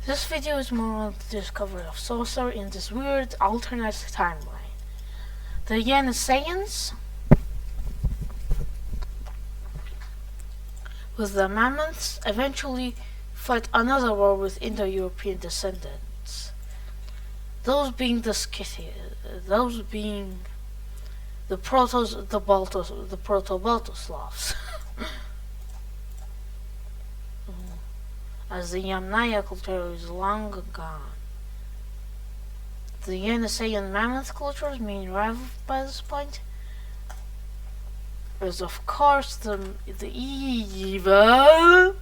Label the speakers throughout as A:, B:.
A: This video is more on the discovery of sorcery in this weird alternate timeline. The Yeniseians, with the Mammoths, eventually fight another war with Indo-European descendants. Those being the those being the Proto-Baltoslavs. As the Yamnaya culture is long gone. The Yeniseian Mammoth culture's main rival by this point is of course the evil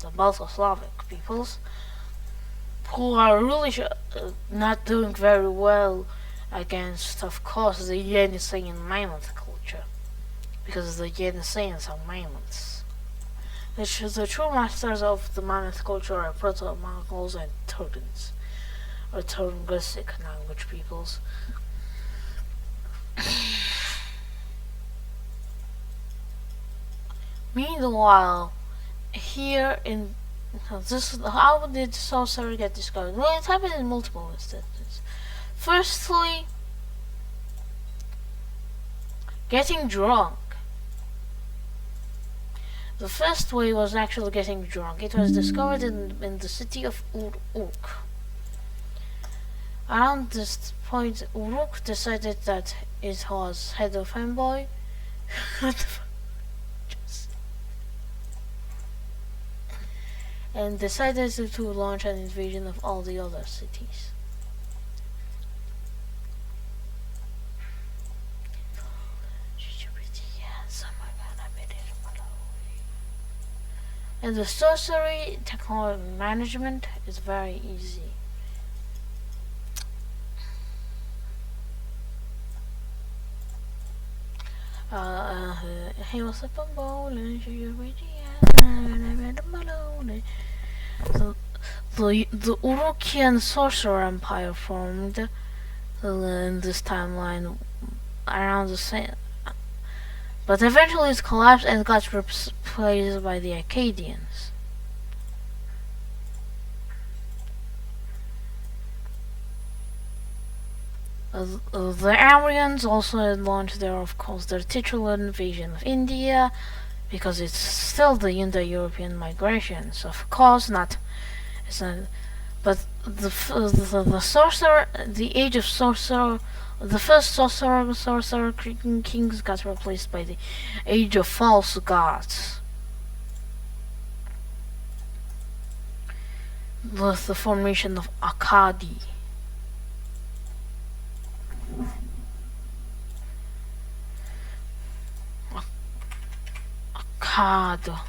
A: the Balto-Slavic peoples, who are really not doing very well against, of course, the Yeniseian Mammoth culture, because the Yeniseians are Mammoths. The true masters of the Mammoth culture are Proto-Mongols and Turgens, or Tungusic language peoples. Meanwhile, here in this, how did sorcery get discovered? Well, it happened in multiple instances. Firstly, getting drunk. The first way was actually getting drunk. It was discovered in the city of Uruk. Around this point, Uruk decided that it was head of fanboy. And decided to launch an invasion of all the other cities. And the sorcery technology management is very easy. He was up on bowling. The Urukian sorcerer empire formed in this timeline around the same, but eventually it collapsed and got replaced by the Akkadians. The Aryans also launched of course, their titular invasion of India, because it's still the Indo-European migrations. Of course, not. It's not. But the sorcerer, the age of sorcerer, the first sorcerer kings got replaced by the age of false gods, with the formation of akkadi. Akkad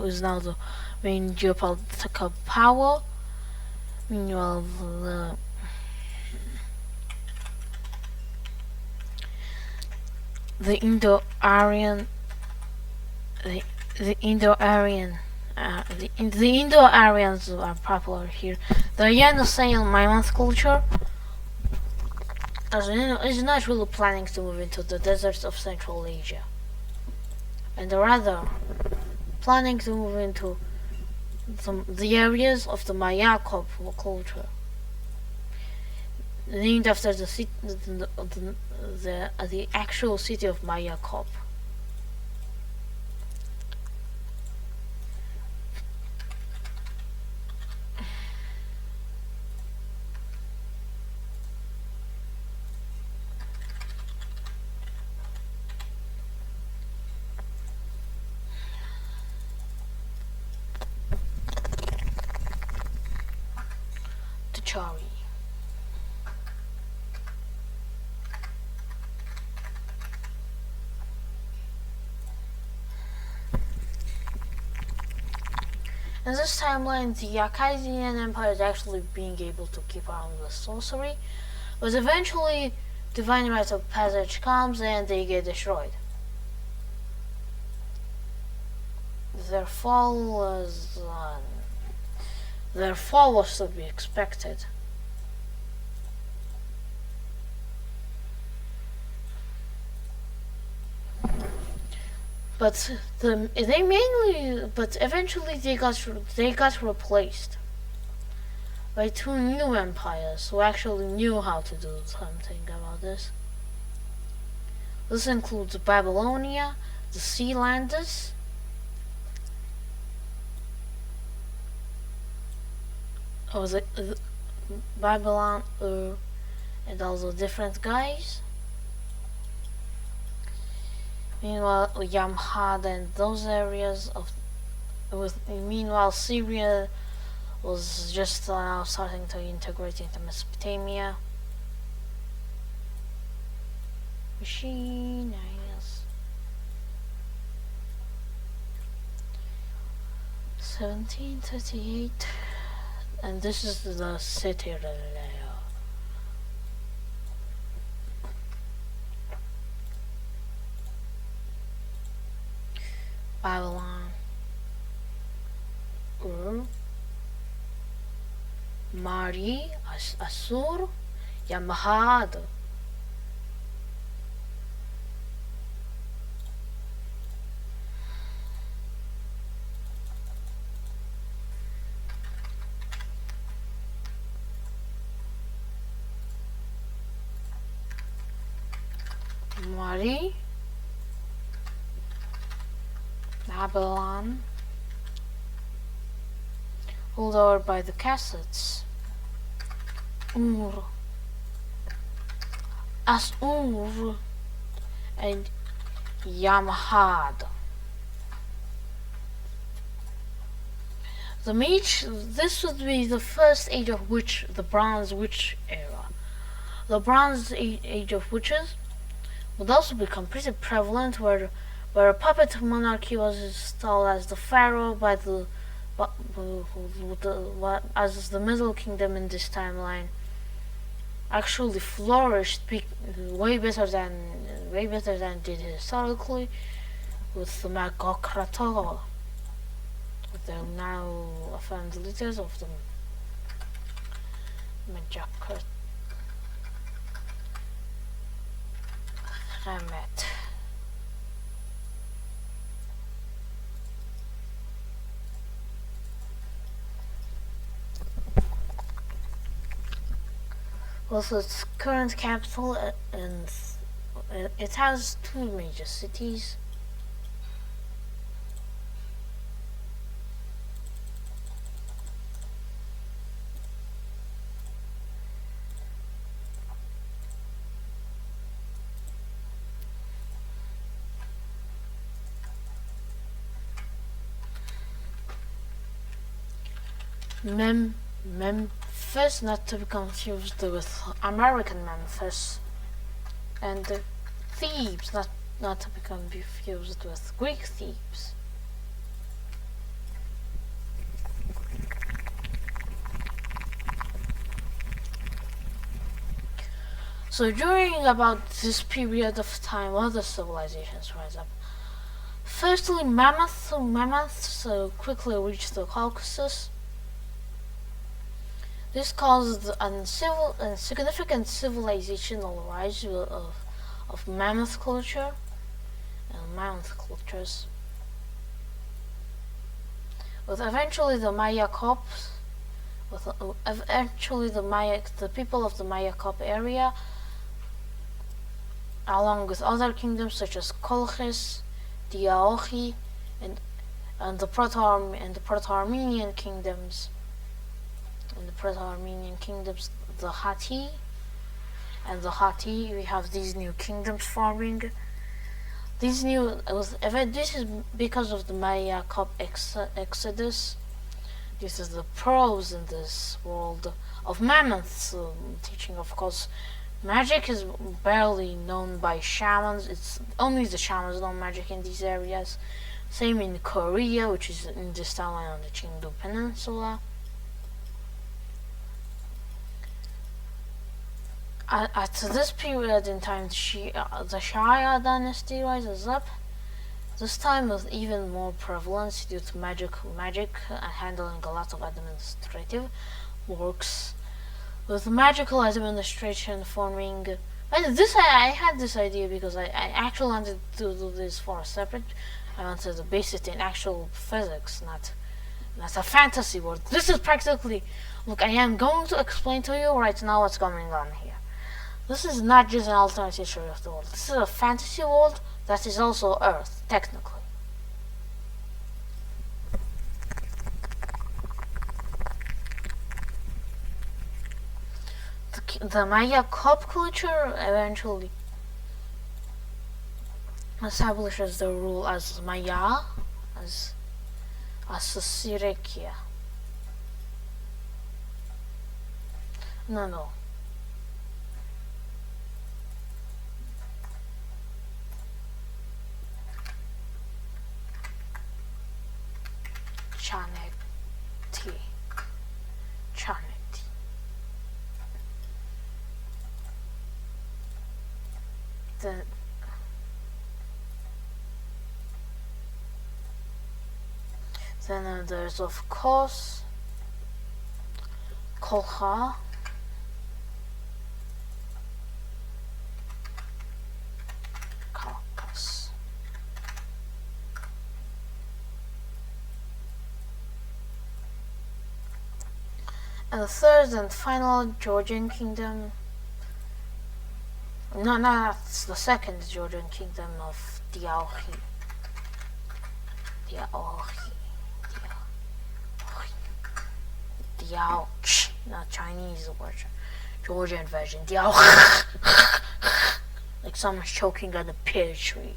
A: is now the main geopolitical power. Meanwhile, the Indo-Aryan Indo-Aryans are popular here. The Yeniseian Mammoth culture is not really planning to move into the deserts of Central Asia, and rather planning to move into the areas of the Maya culture, named after the actual city of Mayakop. In this timeline, the Akkadian Empire is actually being able to keep on with sorcery, but eventually divine rite of passage comes and they get destroyed. their fall was to be expected. But eventually they got replaced by two new empires who actually knew how to do something about this. This includes Babylonia, the Sealanders, or the Babylon, and also different guys. Meanwhile, Yamhad and those areas meanwhile Syria was just now starting to integrate into Mesopotamia. Machine, yes. 1738, and this is the city layer. Babylon, Mari, Assur, Yamahad. Mari, Babylon, ruled over by the Kassites. Assur, and Yamhad. This would be the first age of witch, the Bronze Witch era. The Bronze Age of Witches would also become pretty prevalent, where a puppet monarchy was installed as the pharaoh by as the Middle Kingdom in this timeline actually flourished way better than it did historically, with the Magokrator, with the now affirmed leaders of the Magokrator. Also, its current capital, and it has two major cities. Memphis, not to be confused with American Memphis, and Thebes, not to be confused with Greek Thebes. So during about this period of time, other civilizations rise up. Firstly, mammoths quickly reached the Caucasus. This caused a significant civilizational rise of mammoth culture and mammoth cultures. With eventually the people of the Maya Kop area, along with other kingdoms such as Colchis, Diaochi, and the Proto-Armenian kingdoms. The Hatti, we have these new kingdoms forming. This is because of the Maya Kop exodus. This is the pros in this world of mammoths teaching. Of course, magic is barely known by shamans. It's only the shamans know magic in these areas. Same in Korea, which is in this timeline on the Chengdu Peninsula. At this period in time, the Shaya dynasty rises up, This time with even more prevalence due to magic and handling a lot of administrative works. With magical administration forming, and this I had this idea because I actually wanted to do this for a separate. I wanted to base it in actual physics, not a fantasy world. This is practically, look, I am going to explain to you right now what's going on here. This is not just an alternate history of the world. This is a fantasy world that is also Earth, technically. The Maya cop culture eventually establishes the rule as Maya, as Sirikia. No. Chaneti. Then there's of course Kolha. Caucasus. And the third and final Georgian kingdom. No, that's the second Georgian kingdom of Diauchi. Diauch, not Chinese version. Georgian version. Diauch. Like someone's choking on a pear tree.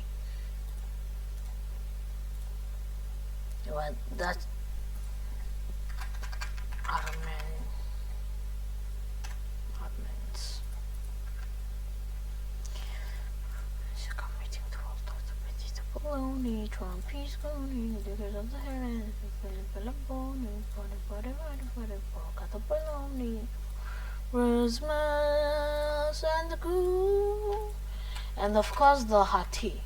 A: Well, that's Ottomans. Committing to all thoughts of petty baloney, Trump peace baloney, the diggers of the heron, the baloney, got the baloney, Christmas and the goo, and of course the Hatti.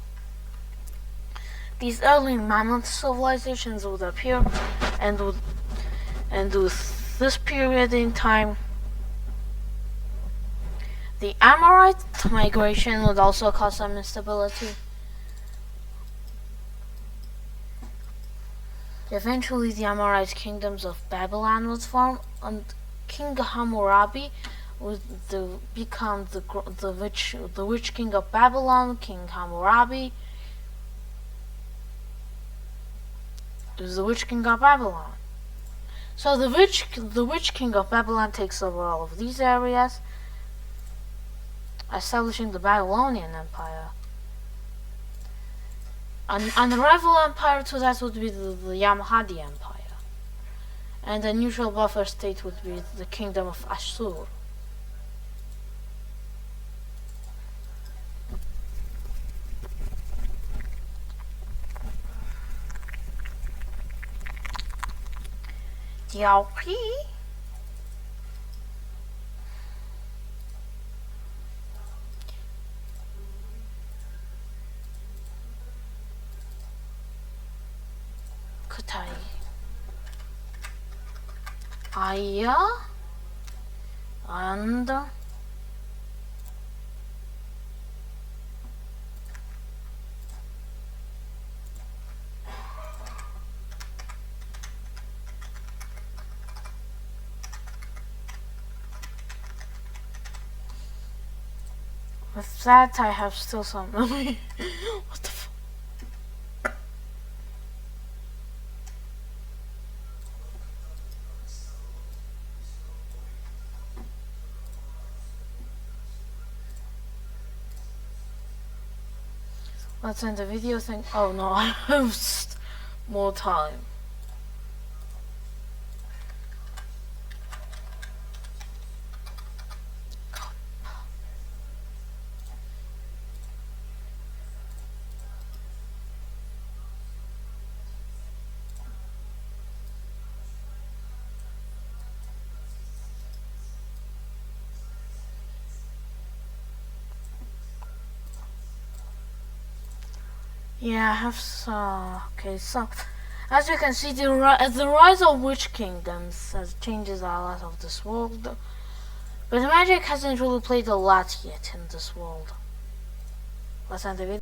A: These early mammoth civilizations would appear, and with this period in time, the Amorite migration would also cause some instability. Eventually, the Amorite kingdoms of Babylon would form, and King Hammurabi would become the witch king of Babylon. King Hammurabi is the witch king of Babylon. So the witch king of Babylon takes over all of these areas, establishing the Babylonian Empire. And the rival empire to that would be the Yamhadi Empire. And the neutral buffer state would be the kingdom of Ashur. Diauchi. Kutai. Aya. And with that, I have still some. What the fuck? Let's end the video thing. Oh no, I have more time. Yeah, I have so. Okay, so as you can see, the rise of witch kingdoms has changes a lot of this world, but magic hasn't really played a lot yet in this world. Let's end the video.